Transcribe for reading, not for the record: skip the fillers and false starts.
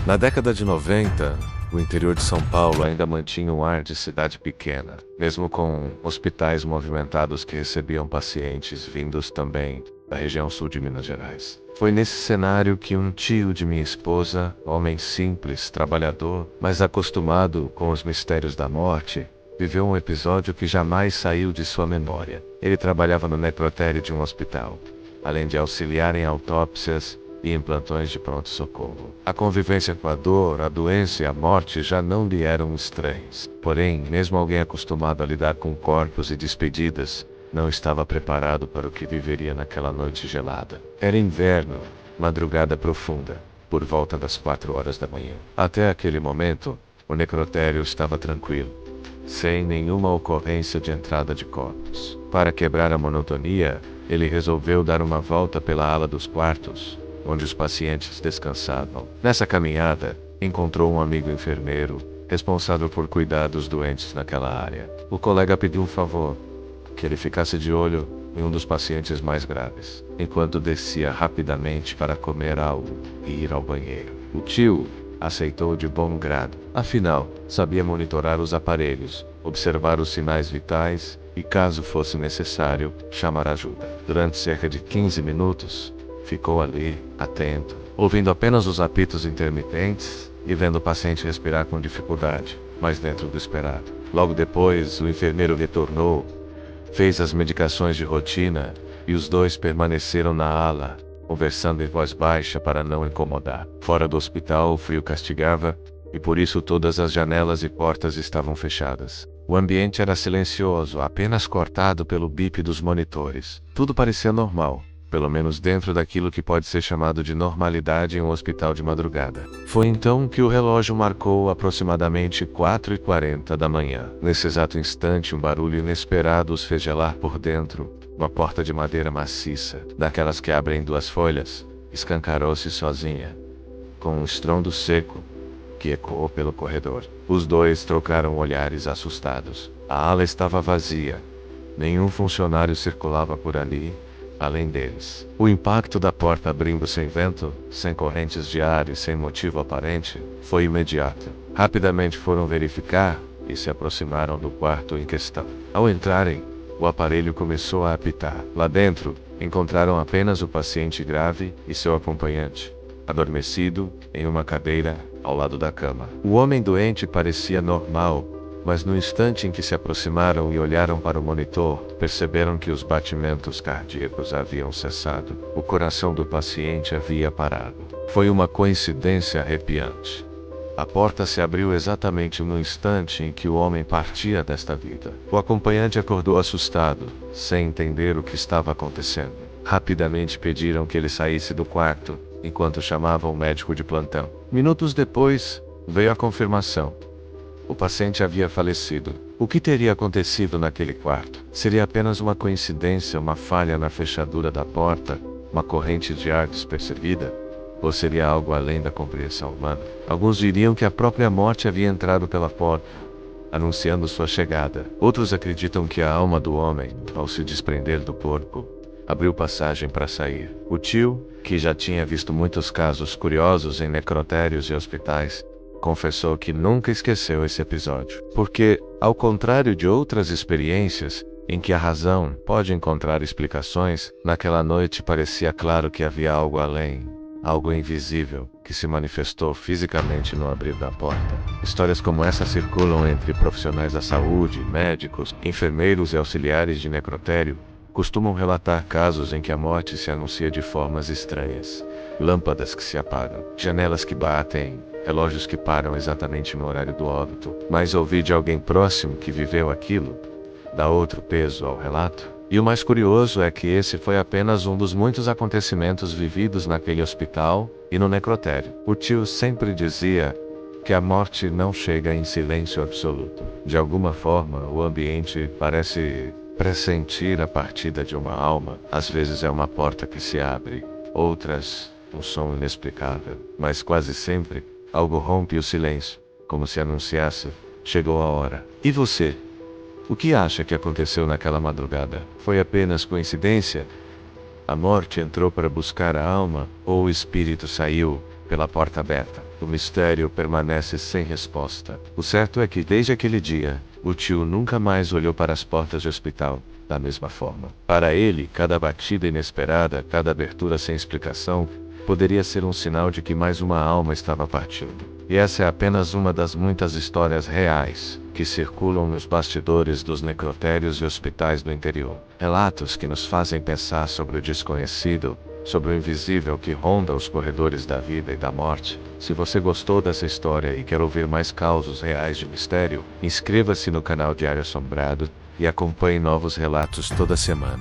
Na década de 90, o interior de São Paulo ainda mantinha um ar de cidade pequena, mesmo com hospitais movimentados que recebiam pacientes vindos também da região sul de Minas Gerais. Foi nesse cenário que um tio de minha esposa, homem simples, trabalhador, mas acostumado com os mistérios da morte, viveu um episódio que jamais saiu de sua memória. Ele trabalhava no necrotério de um hospital, além de auxiliar em autópsias e em plantões de pronto-socorro. A convivência com a dor, a doença e a morte já não lhe eram estranhas. Porém, mesmo alguém acostumado a lidar com corpos e despedidas, não estava preparado para o que viveria naquela noite gelada. Era inverno, madrugada profunda, por volta das 4 horas da manhã. Até aquele momento, o necrotério estava tranquilo, sem nenhuma ocorrência de entrada de corpos. Para quebrar a monotonia, ele resolveu dar uma volta pela ala dos quartos, onde os pacientes descansavam. Nessa caminhada, encontrou um amigo enfermeiro, responsável por cuidar dos doentes naquela área. O colega pediu um favor, que ele ficasse de olho em um dos pacientes mais graves, enquanto descia rapidamente para comer algo e ir ao banheiro. O tio aceitou de bom grado. Afinal, sabia monitorar os aparelhos, observar os sinais vitais e, caso fosse necessário, chamar ajuda. Durante cerca de 15 minutos, ficou ali, atento, ouvindo apenas os apitos intermitentes e vendo o paciente respirar com dificuldade, mas dentro do esperado. Logo depois, o enfermeiro retornou, fez as medicações de rotina e os dois permaneceram na ala, conversando em voz baixa para não incomodar. Fora do hospital, o frio castigava e por isso todas as janelas e portas estavam fechadas. O ambiente era silencioso, apenas cortado pelo bip dos monitores. Tudo parecia normal, pelo menos dentro daquilo que pode ser chamado de normalidade em um hospital de madrugada. Foi então que o relógio marcou aproximadamente 4h40 da manhã. Nesse exato instante, um barulho inesperado os fez gelar por dentro. Uma porta de madeira maciça, daquelas que abrem 2 folhas, escancarou-se sozinha, com um estrondo seco que ecoou pelo corredor. Os dois trocaram olhares assustados. A ala estava vazia. Nenhum funcionário circulava por ali, além deles. O impacto da porta abrindo sem vento, sem correntes de ar e sem motivo aparente, foi imediato. Rapidamente foram verificar e se aproximaram do quarto em questão. Ao entrarem, o aparelho começou a apitar. Lá dentro, encontraram apenas o paciente grave e seu acompanhante, adormecido em uma cadeira ao lado da cama. O homem doente parecia normal, mas no instante em que se aproximaram e olharam para o monitor, perceberam que os batimentos cardíacos haviam cessado. O coração do paciente havia parado. Foi uma coincidência arrepiante. A porta se abriu exatamente no instante em que o homem partia desta vida. O acompanhante acordou assustado, sem entender o que estava acontecendo. Rapidamente pediram que ele saísse do quarto, enquanto chamavam o médico de plantão. Minutos depois, veio a confirmação. O paciente havia falecido. O que teria acontecido naquele quarto? Seria apenas uma coincidência, uma falha na fechadura da porta, uma corrente de ar despercebida? Ou seria algo além da compreensão humana? Alguns diriam que a própria morte havia entrado pela porta, anunciando sua chegada. Outros acreditam que a alma do homem, ao se desprender do corpo, abriu passagem para sair. O tio, que já tinha visto muitos casos curiosos em necrotérios e hospitais, confessou que nunca esqueceu esse episódio. Porque, ao contrário de outras experiências, em que a razão pode encontrar explicações, naquela noite parecia claro que havia algo além, algo invisível, que se manifestou fisicamente no abrir da porta. Histórias como essa circulam entre profissionais da saúde, médicos, enfermeiros e auxiliares de necrotério, costumam relatar casos em que a morte se anuncia de formas estranhas. Lâmpadas que se apagam, janelas que batem, relógios que param exatamente no horário do óbito. Mas ouvir de alguém próximo que viveu aquilo dá outro peso ao relato. E o mais curioso é que esse foi apenas um dos muitos acontecimentos vividos naquele hospital e no necrotério. O tio sempre dizia que a morte não chega em silêncio absoluto. De alguma forma, o ambiente parece pressentir a partida de uma alma. Às vezes é uma porta que se abre, outras um som inexplicável, mas quase sempre algo rompe o silêncio, como se anunciasse: chegou a hora. E você? O que acha que aconteceu naquela madrugada? Foi apenas coincidência? A morte entrou para buscar a alma, ou o espírito saiu pela porta aberta. O mistério permanece sem resposta. O certo é que desde aquele dia, o tio nunca mais olhou para as portas do hospital da mesma forma. Para ele, cada batida inesperada, cada abertura sem explicação, poderia ser um sinal de que mais uma alma estava partindo. E essa é apenas uma das muitas histórias reais que circulam nos bastidores dos necrotérios e hospitais do interior. Relatos que nos fazem pensar sobre o desconhecido, sobre o invisível que ronda os corredores da vida e da morte. Se você gostou dessa história e quer ouvir mais causos reais de mistério, inscreva-se no canal Diário Assombrado e acompanhe novos relatos toda semana.